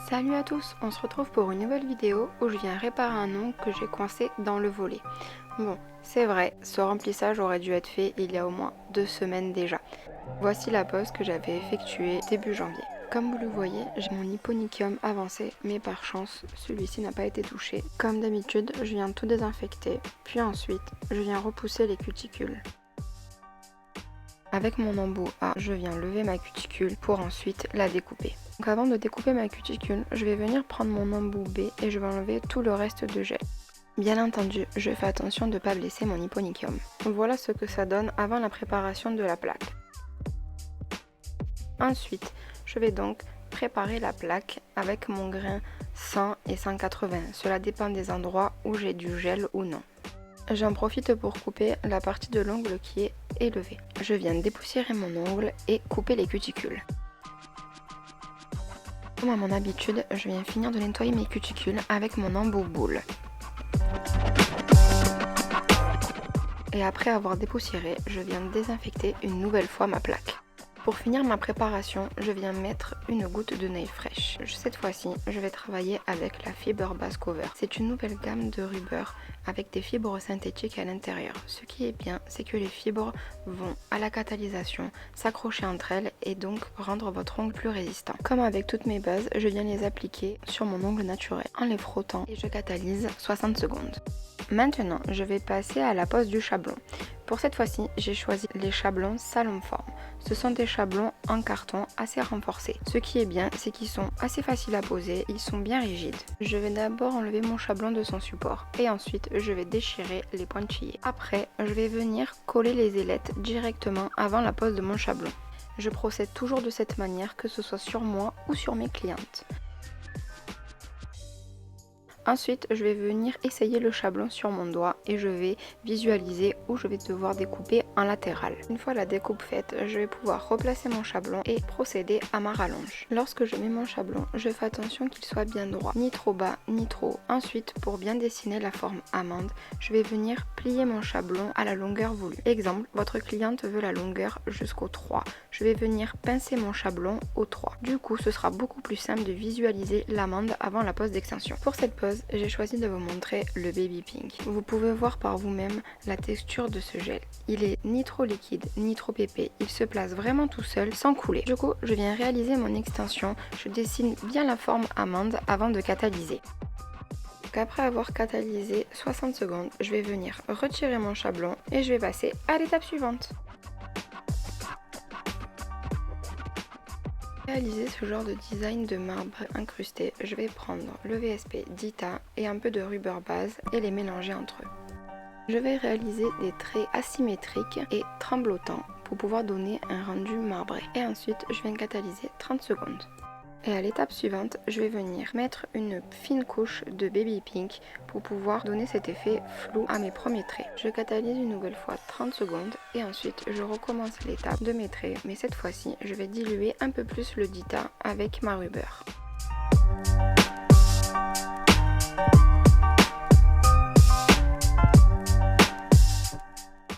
Salut à tous, on se retrouve pour une nouvelle vidéo où je viens réparer un ongle que j'ai coincé dans le volet. Bon, c'est vrai, ce remplissage aurait dû être fait il y a au moins 2 semaines déjà. Voici la pose que j'avais effectuée début janvier. Comme vous le voyez, j'ai mon hyponychium avancé, mais par chance, celui-ci n'a pas été touché. Comme d'habitude, je viens tout désinfecter, puis ensuite, je viens repousser les cuticules. Avec mon embout A, je viens lever ma cuticule pour ensuite la découper. Donc avant de découper ma cuticule, je vais venir prendre mon embout B et je vais enlever tout le reste de gel. Bien entendu, je fais attention de ne pas blesser mon hyponychium. Voilà ce que ça donne avant la préparation de la plaque. Ensuite, je vais donc préparer la plaque avec mon grain 100 et 180. Cela dépend des endroits où j'ai du gel ou non. J'en profite pour couper la partie de l'ongle qui est élevée. Je viens dépoussiérer mon ongle et couper les cuticules. Comme à mon habitude, je viens finir de nettoyer mes cuticules avec mon embout boule. Et après avoir dépoussiéré, je viens désinfecter une nouvelle fois ma plaque. Pour finir ma préparation, je viens mettre une goutte de nail fraîche. Cette fois-ci, je vais travailler avec la fibre base cover. C'est une nouvelle gamme de rubber avec des fibres synthétiques à l'intérieur. Ce qui est bien, c'est que les fibres vont à la catalysation, s'accrocher entre elles et donc rendre votre ongle plus résistant. Comme avec toutes mes bases, je viens les appliquer sur mon ongle naturel en les frottant et je catalyse 60 secondes. Maintenant, je vais passer à la pose du chablon. Pour cette fois-ci, j'ai choisi les chablons Salomform. Ce sont des chablons en carton assez renforcés. Ce qui est bien, c'est qu'ils sont assez faciles à poser, ils sont bien rigides. Je vais d'abord enlever mon chablon de son support et ensuite je vais déchirer les pointillés. Après, je vais venir coller les ailettes directement avant la pose de mon chablon. Je procède toujours de cette manière, que ce soit sur moi ou sur mes clientes. Ensuite, je vais venir essayer le chablon sur mon doigt et je vais visualiser où je vais devoir découper en latéral. Une fois la découpe faite, je vais pouvoir replacer mon chablon et procéder à ma rallonge. Lorsque je mets mon chablon, je fais attention qu'il soit bien droit, ni trop bas, ni trop haut. Ensuite, pour bien dessiner la forme amande, je vais venir plier mon chablon à la longueur voulue. Exemple, votre cliente veut la longueur jusqu'au 3. Je vais venir pincer mon chablon au 3. Du coup, ce sera beaucoup plus simple de visualiser l'amande avant la pose d'extension. Pour cette pose, j'ai choisi de vous montrer le baby pink. Vous pouvez voir par vous-même la texture de ce gel. Il est ni trop liquide ni trop épais, il se place vraiment tout seul sans couler. Du coup, je viens réaliser mon extension, je dessine bien la forme amande avant de catalyser. Après avoir catalysé 60 secondes, je vais venir retirer mon chablon et je vais passer à l'étape suivante. Pour réaliser ce genre de design de marbre incrusté, je vais prendre le VSP Dita et un peu de rubber base et les mélanger entre eux. Je vais réaliser des traits asymétriques et tremblotants pour pouvoir donner un rendu marbré. Et ensuite, je viens catalyser 30 secondes. Et à l'étape suivante, je vais venir mettre une fine couche de baby pink pour pouvoir donner cet effet flou à mes premiers traits. Je catalyse une nouvelle fois 30 secondes et ensuite je recommence l'étape de mes traits, mais cette fois-ci je vais diluer un peu plus le Dita avec ma rubber.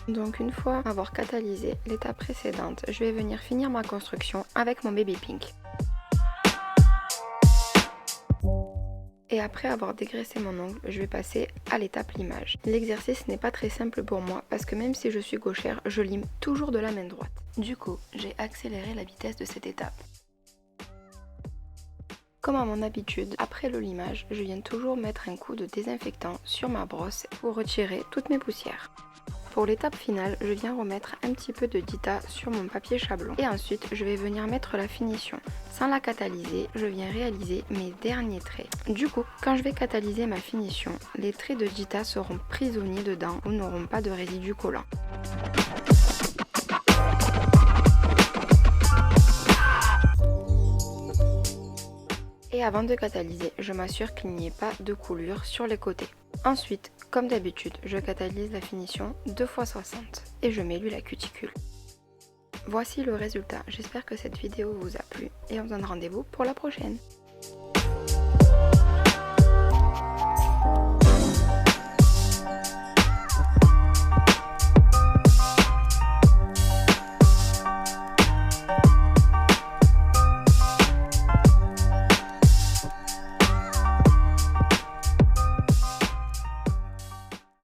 Donc une fois avoir catalysé l'étape précédente, je vais venir finir ma construction avec mon baby pink. Et après avoir dégraissé mon ongle, je vais passer à l'étape limage. L'exercice n'est pas très simple pour moi parce que même si je suis gauchère, je lime toujours de la main droite. Du coup, j'ai accéléré la vitesse de cette étape. Comme à mon habitude, après le limage, je viens toujours mettre un coup de désinfectant sur ma brosse pour retirer toutes mes poussières. Pour l'étape finale, je viens remettre un petit peu de Dita sur mon papier chablon et ensuite je vais venir mettre la finition. Sans la catalyser, je viens réaliser mes derniers traits. Du coup, quand je vais catalyser ma finition, les traits de Dita seront prisonniers dedans ou n'auront pas de résidus collants. Et avant de catalyser, je m'assure qu'il n'y ait pas de coulure sur les côtés. Ensuite, comme d'habitude, je catalyse la finition 2x60 et je m'élue la cuticule. Voici le résultat, j'espère que cette vidéo vous a plu et on se donne rendez-vous pour la prochaine.